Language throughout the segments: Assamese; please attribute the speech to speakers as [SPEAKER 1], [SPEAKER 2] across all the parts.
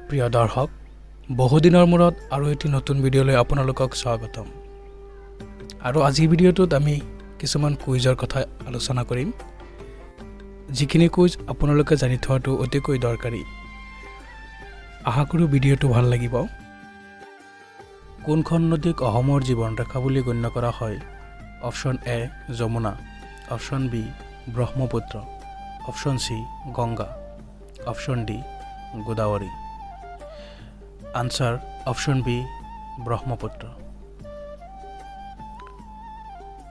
[SPEAKER 1] প্ৰিয় দৰ্শক, বহুদিনৰ মূৰত আৰু এটি নতুন ভিডিঅ'লৈ আপোনালোকক স্বাগতম। আৰু আজিৰ ভিডিঅ'টোত আমি কিছুমান কুইজৰ কথা আলোচনা কৰিম, যিখিনি কুইজ আপোনালোকে জানি থোৱাটো অতিকৈ দৰকাৰী। আশা কৰোঁ ভিডিঅ'টো ভাল লাগিব। কোনখন নদীক অসমৰ জীৱন ৰেখা বুলি গণ্য কৰা হয়? Option A Yamuna, option B Brahmaputra, option C Ganga, option D Godavari. Answer option B Brahmaputra.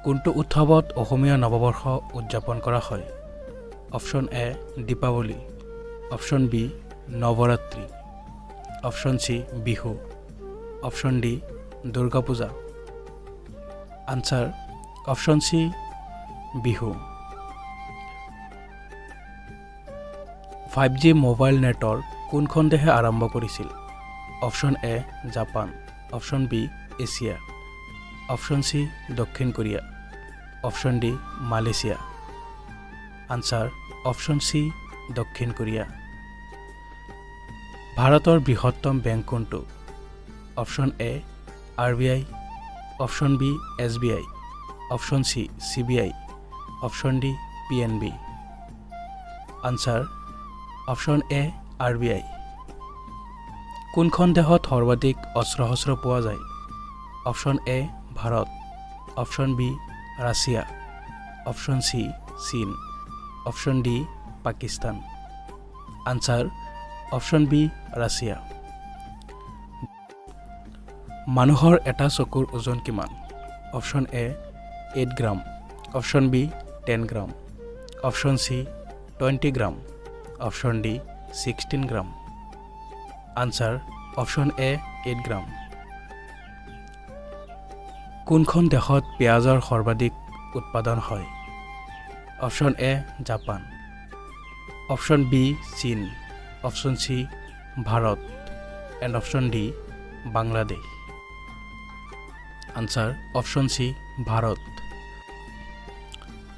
[SPEAKER 1] কোনটো উৎসৱত অসমীয়া নৱবৰ্ষ উদযাপন কৰা হয়? Option A Deepavali, option B Navratri, option C Bihu, option D Durga Puja. Answer option C Bihu. 5G mobile network কোনখন দেশে আৰম্ভ কৰিছিল? Option A Japan, option B Asia, option C দক্ষিণ Korea, option D Malaysia. Answer option C দক্ষিণ কোৰিয়া। ভাৰতৰ বৃহত্তম বেংক কোনটো? Option A RBI, option B SBI, option C CBI, option D PNB। Answer option A RBI। কোনখন দেশত সৰ্বাধিক অস্ত্ৰ শস্ত্ৰ পোৱা যায়? Option A Bharat, option B Russia, option C চীন, option D Pakistan. Answer option B Russia. মানুহৰ এটা চকুৰ ওজন কিমান? Option A 8 gram, option B 10 gram, option C 20 gram, option D 16 gram. Answer option A 8 gram. কোনখন দেশত পিঁয়াজৰ সৰ্বাধিক উৎপাদন হয়? Option A Japan, option B চীন, option C Bharat, and option D Bangladesh. Answer option C Bharat.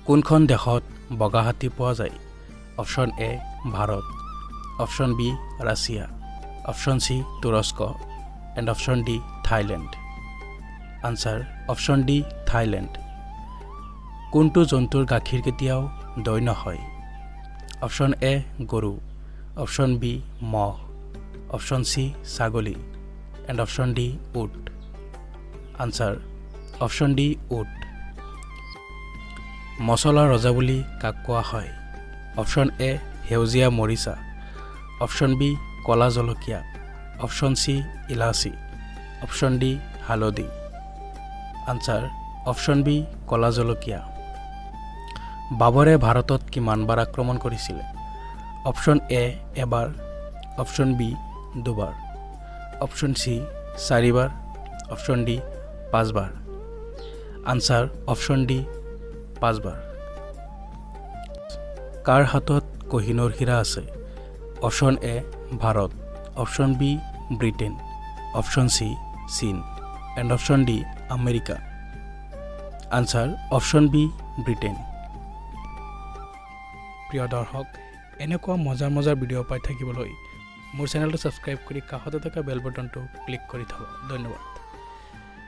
[SPEAKER 1] কোনখন দেশত বগা হাতী পোৱা যায়? Option A Bharat, option B Russia, option C তুৰস্ক, and option D Thailand. Answer option D Thailand. কোনটো জন্তুৰ গাখীৰ কেতিয়াও দৈ নহয়? অপশ্যন এ গৰু, অপশ্যন বি মহ, অপশ্যন চি ছাগলী, এণ্ড অপশ্যন ডি উট। আনসাৰ অপশ্যন ডি উট। মছলাৰ ৰজা বুলি কাক কোৱা হয়? অপশ্যন এ সেউজীয়া মৰিচা, অপশ্যন বি ক'লা জলকীয়া, অপশ্যন চি ইলাচি, অপশ্যন ডি হালধি। আনসাৰ অপশ্যন বি ক'লা জলকীয়া। বাবৰে ভাৰতত কিমানবাৰ আক্ৰমণ কৰিছিলে? অপশ্যন এ এবাৰ, অপশ্যন বি দুবাৰ, অপশ্যন চি 4বাৰ, অপশ্যন ডি 5বাৰ। আনসাৰ অপশ্যন ডি 5বাৰ। কাৰ হাতত কহিনুৰ হীৰা আছে? Option A Bharat, option B Britain, option C চীন, and option D America. Answer option B Britain. প্ৰিয় দৰ্শক, এনেকুৱা মজাৰ ভিডিঅ' পাই থাকিবলৈ মোৰ চেনেলটো ছাবস্ক্ৰাইব কৰি কাষতে থকা বেল বটনটো ক্লিক কৰি থ'ব। ধন্যবাদ।